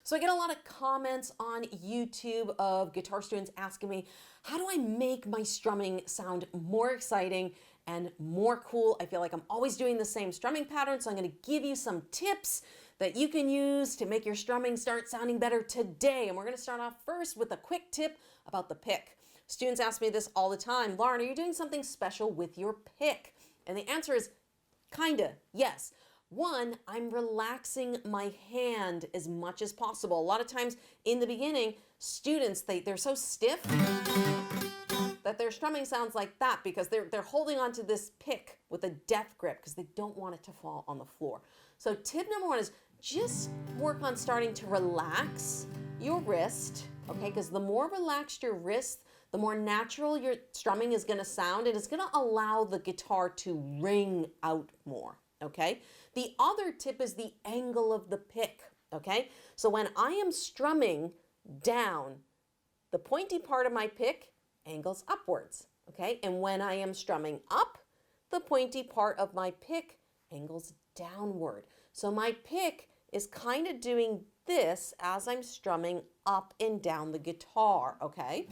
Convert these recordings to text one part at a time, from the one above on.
So I get a lot of comments on YouTube of guitar students asking me, how do I make my strumming sound more exciting and more cool? I feel like I'm always doing the same strumming pattern, so I'm going to give you some tips that you can use to make your strumming start sounding better today. And we're going to start off first with a quick tip about the pick. Students ask me this all the time. Lauren, are you doing something special with your pick? And the answer is kinda, yes. One, I'm relaxing my hand as much as possible. A lot of times in the beginning, students, they're so stiff that their strumming sounds like that because they're holding onto this pick with a death grip because they don't want it to fall on the floor. So tip number one is just work on starting to relax your wrist, okay? Because the more relaxed your wrist, the more natural your strumming is going to sound, and it's going to allow the guitar to ring out more, okay? The other tip is the angle of the pick, okay? So when I am strumming down, the pointy part of my pick angles upwards, okay? And when I am strumming up, the pointy part of my pick angles downward. So my pick is kind of doing this as I'm strumming up and down the guitar, okay?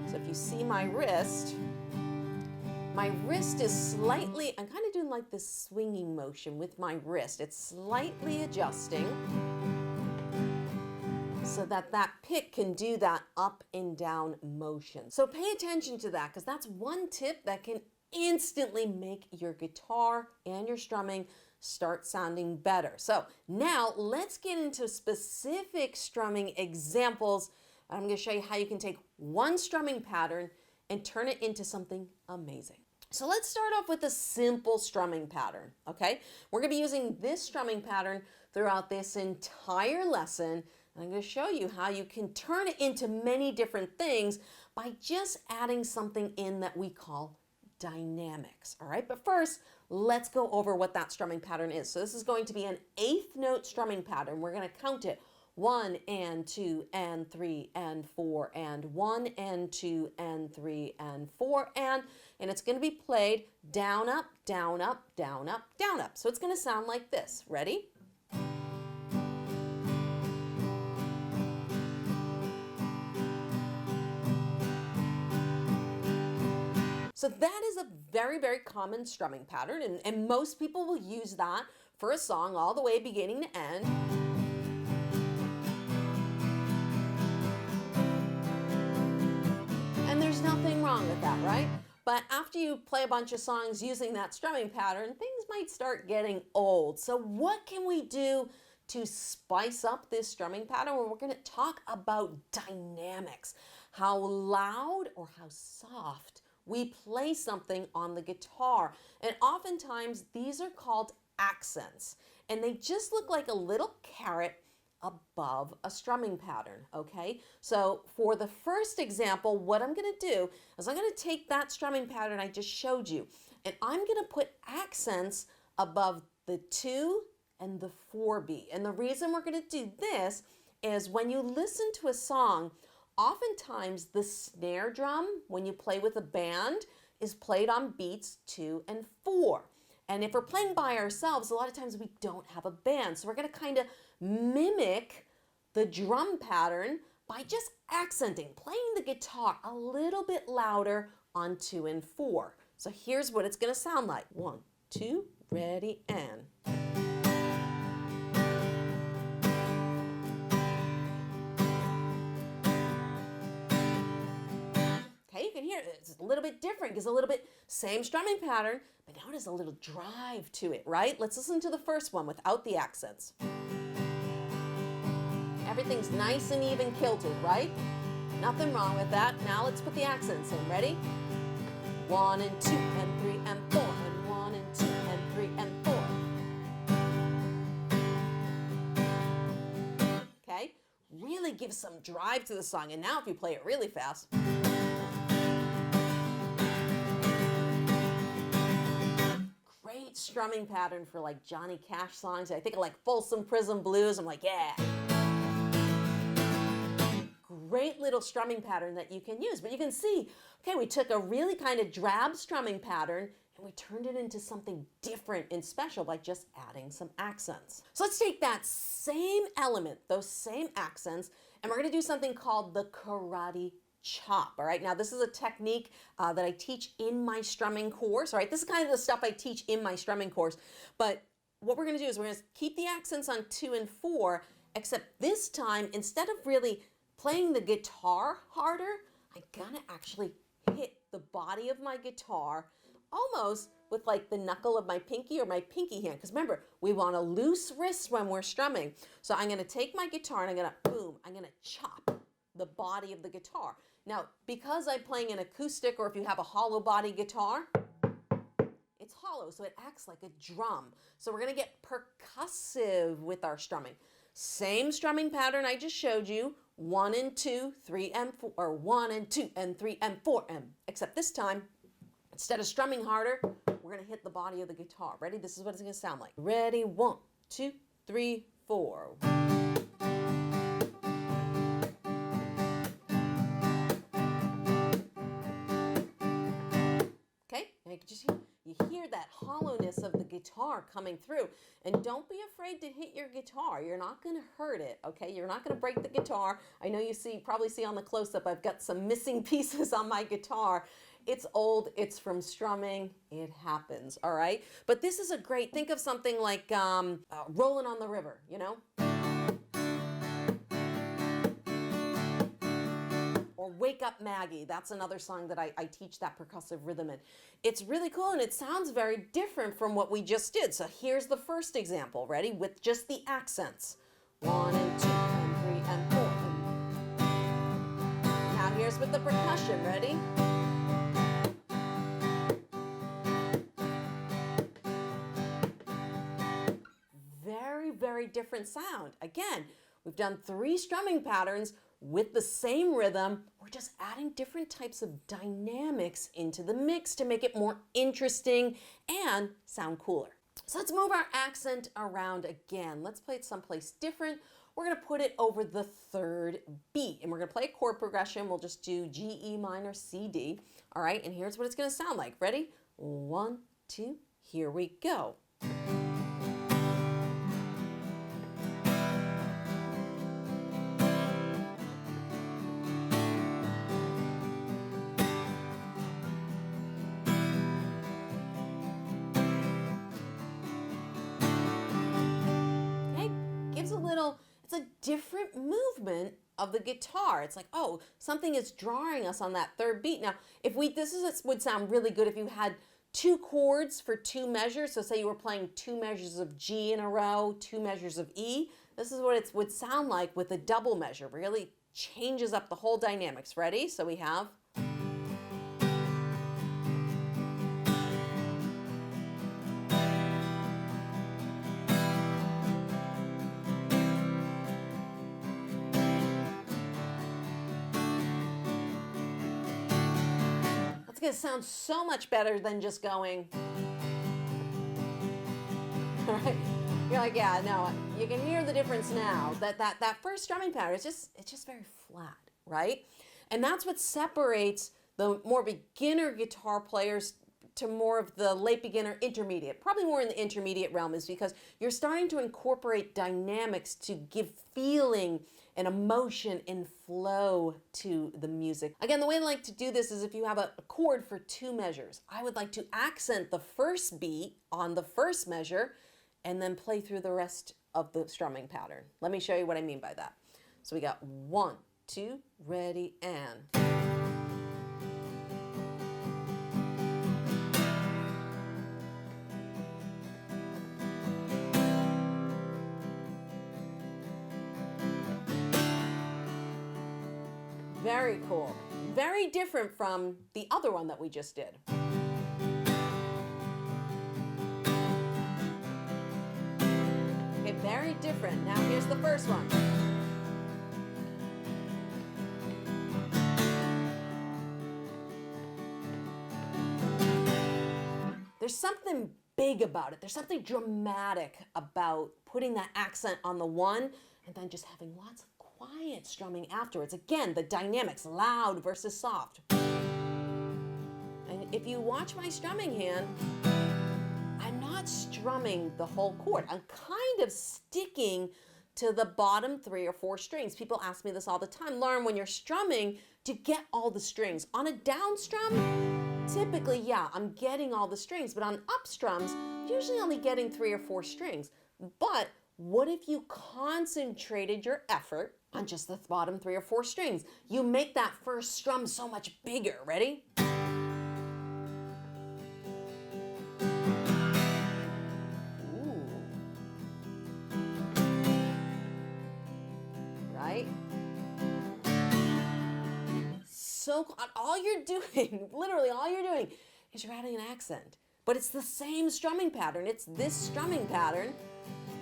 So if you see my wrist is slightly, I'm kind of doing like this swinging motion with my wrist. It's slightly adjusting so that that pick can do that up and down motion. So pay attention to that because that's one tip that can instantly make your guitar and your strumming start sounding better. So now let's get into specific strumming examples. I'm going to show you how you can take one strumming pattern and turn it into something amazing. So let's start off with a simple strumming pattern, okay? We're going to be using this strumming pattern throughout this entire lesson. And I'm going to show you how you can turn it into many different things by just adding something in that we call dynamics, all right? But first, let's go over what that strumming pattern is. So this is going to be an 8th note strumming pattern. We're going to count it 1 and 2 and 3 and 4 and 1 and 2 and 3 and 4 and it's going to be played down, up, down, up, down, up, down, up. So it's going to sound like this. Ready? So that is a very, very common strumming pattern, and most people will use that for a song all the way beginning to end. And there's nothing wrong with that, right? But after you play a bunch of songs using that strumming pattern, things might start getting old. So what can we do to spice up this strumming pattern? Well, we're going to talk about dynamics, how loud or how soft we play something on the guitar. And oftentimes these are called accents, and they just look like a little caret above a strumming pattern, okay? So for the first example, what I'm going to do is I'm going to take that strumming pattern I just showed you, and I'm going to put accents above the 2 and the 4 beat. And the reason we're going to do this is when you listen to a song, oftentimes the snare drum, when you play with a band, is played on beats 2 and 4. And if we're playing by ourselves, a lot of times we don't have a band. So we're going to kind of mimic the drum pattern by just accenting, playing the guitar a little bit louder on 2 and 4. So here's what it's going to sound like. 1, 2, ready, and. Okay, you can hear it. It's a little bit different because a little bit same strumming pattern, but now it has a little drive to it, right? Let's listen to the first one without the accents. Everything's nice and even kilted, right? Nothing wrong with that. Now let's put the accents in. Ready? 1 and 2 and 3 and 4 and 1 and 2 and 3 and 4. Okay? Really give some drive to the song. And now if you play it really fast. Great strumming pattern for like Johnny Cash songs. I think of like Folsom Prison Blues. I'm like, yeah. Great little strumming pattern that you can use. But you can see, okay, we took a really kind of drab strumming pattern and we turned it into something different and special by just adding some accents. So let's take that same element, those same accents, and we're gonna do something called the karate chop. All right, now this is a technique that I teach in my strumming course. All right, this is kind of the stuff I teach in my strumming course, but what we're gonna do is we're gonna keep the accents on 2 and 4, except this time, instead of really playing the guitar harder, I'm gonna actually hit the body of my guitar almost with like the knuckle of my pinky or my pinky hand. Because remember, we want a loose wrist when we're strumming. So I'm gonna take my guitar and I'm gonna, boom, I'm gonna chop the body of the guitar. Now, because I'm playing an acoustic, or if you have a hollow body guitar, it's hollow, so it acts like a drum. So we're gonna get percussive with our strumming. Same strumming pattern I just showed you, 1 and 2, 3 and 4, or 1 and 2 and 3 and 4 and, except this time, instead of strumming harder, we're gonna hit the body of the guitar. Ready? This is what it's gonna sound like. Ready? 1, 2, 3, 4. Okay, now you hear that hollowness of the guitar coming through. And don't be afraid to hit your guitar. You're not gonna hurt it, okay? You're not gonna break the guitar. I know you probably see on the close-up, I've got some missing pieces on my guitar. It's old, it's from strumming, it happens, all right? But this is a great, think of something like Rolling on the River, you know? Or Wake Up Maggie, that's another song that I teach that percussive rhythm in. It's really cool and it sounds very different from what we just did. So here's the first example, ready? With just the accents. 1 and 2 and 3 and 4. Now here's with the percussion, ready? Very different sound. Again, we've done 3 strumming patterns with the same rhythm. We're just adding different types of dynamics into the mix to make it more interesting and sound cooler. So let's move our accent around again. Let's play it someplace different. We're gonna put it over the 3rd beat, and we're gonna play a chord progression. We'll just do G, E minor, C, D. All right, and here's what it's gonna sound like. Ready? 1, 2, here we go. It's a different movement of the guitar. It's like, oh, something is drawing us on that 3rd beat. Now, would sound really good if you had 2 chords for 2 measures. So say you were playing 2 measures of G in a row, 2 measures of E. This is what it would sound like with a double measure. Really changes up the whole dynamics. Ready? So we have. It's gonna sound so much better than just going. All right, you're like, yeah, no, you can hear the difference now. That first strumming pattern, it's just very flat, right? And that's what separates the more beginner guitar players to more of the late beginner intermediate, probably more in the intermediate realm, is because you're starting to incorporate dynamics to give feeling and emotion and flow to the music. Again, the way I like to do this is if you have a chord for 2 measures, I would like to accent the first beat on the first measure and then play through the rest of the strumming pattern. Let me show you what I mean by that. So we got 1, 2, ready, and. Very cool. Very different from the other one that we just did. Okay, very different. Now here's the first one. There's something big about it. There's something dramatic about putting that accent on the 1 and then just having lots of quiet strumming afterwards. Again, the dynamics, loud versus soft. And And if you watch my strumming hand, I'm not strumming the whole chord. I'm kind of sticking to the bottom 3 or 4 strings. People ask me this all the time. Lauren, when you're strumming, do you get all the strings? On a down strum, typically, yeah, I'm getting all the strings, but on up strums, usually only getting 3 or 4 strings. But what if you concentrated your effort on just the bottom 3 or 4 strings? You make that first strum so much bigger. Ready? Right? So all you're doing, literally all you're doing, is you're adding an accent. But it's the same strumming pattern. It's this strumming pattern.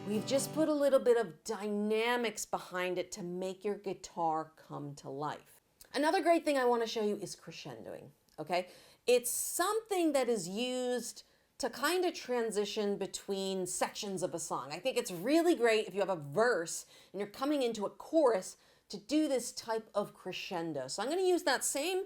We've just put a little bit of dynamics behind it to make your guitar come to life. Another great thing I want to show you is crescendoing, okay? It's something that is used to kind of transition between sections of a song. I think it's really great if you have a verse and you're coming into a chorus to do this type of crescendo. So I'm going to use that same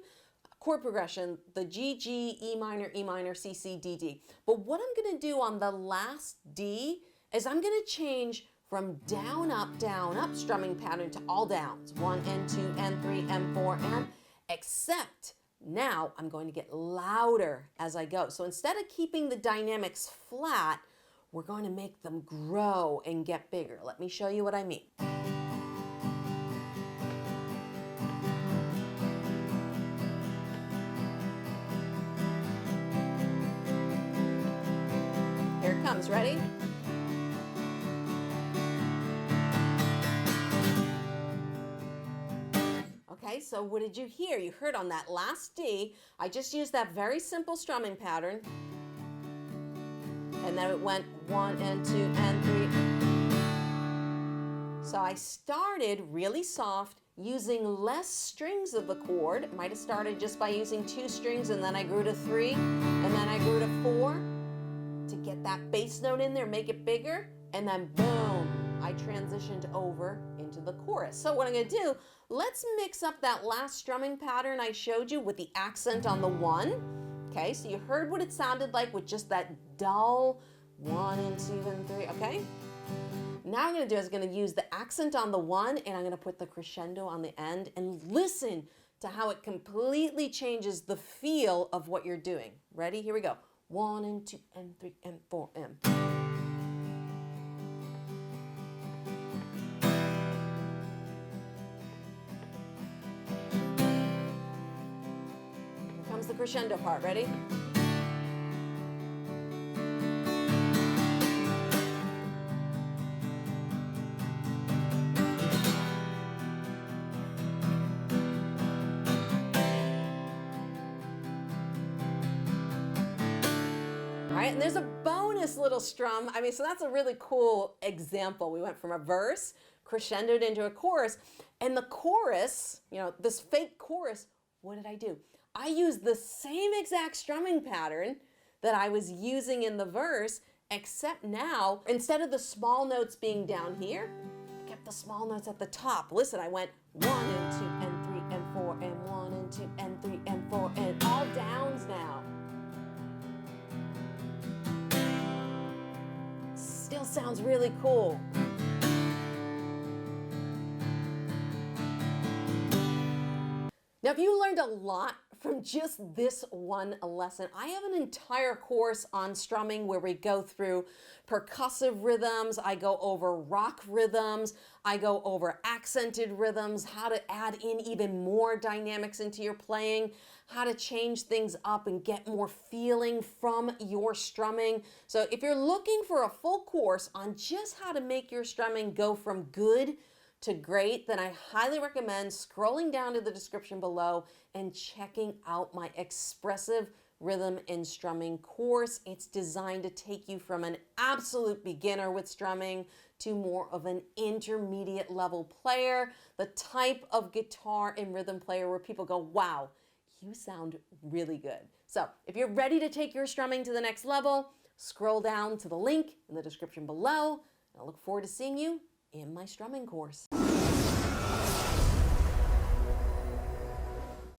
chord progression, the G, G, E minor, C, C, D, D. But what I'm going to do on the last D is I'm going to change from down, up strumming pattern to all downs. 1 and 2 and 3 and 4 and, except now I'm going to get louder as I go. So instead of keeping the dynamics flat, we're going to make them grow and get bigger. Let me show you what I mean. Here it comes, ready? Okay, so what did you hear? You heard on that last D, I just used that very simple strumming pattern. And then it went 1 and 2 and 3. So I started really soft, using less strings of the chord. Might have started just by using 2 strings, and then I grew to 3, and then I grew to 4 to get that bass note in there, make it bigger, and then boom, I transitioned over into the chorus. So what I'm going to do, let's mix up that last strumming pattern I showed you with the accent on the 1. Okay, so you heard what it sounded like with just that dull 1 and 2 and 3, okay? Now I'm going to do is going to use the accent on the 1, and I'm going to put the crescendo on the end, and listen to how it completely changes the feel of what you're doing. Ready? Here we go. 1 and 2 and 3 and 4 and. Here comes the crescendo part. Ready? Right, and there's a bonus little strum. I mean, so that's a really cool example. We went from a verse, crescendoed into a chorus, and the chorus, you know, this fake chorus, what did I do? I used the same exact strumming pattern that I was using in the verse, except now, instead of the small notes being down here, I kept the small notes at the top. Listen, I went 1 and 2 and 3 and 4 and 1 and 2 and 3 and 4 and all downs now. Still sounds really cool. Now, if you learned a lot from just this one lesson, I have an entire course on strumming where we go through percussive rhythms, I go over rock rhythms, I go over accented rhythms, how to add in even more dynamics into your playing, how to change things up and get more feeling from your strumming. So if you're looking for a full course on just how to make your strumming go from good to great, then I highly recommend scrolling down to the description below and checking out my expressive rhythm and strumming course. It's designed to take you from an absolute beginner with strumming to more of an intermediate level player, the type of guitar and rhythm player where people go, wow, you sound really good. So if you're ready to take your strumming to the next level, scroll down to the link in the description below. I look forward to seeing you in my strumming course.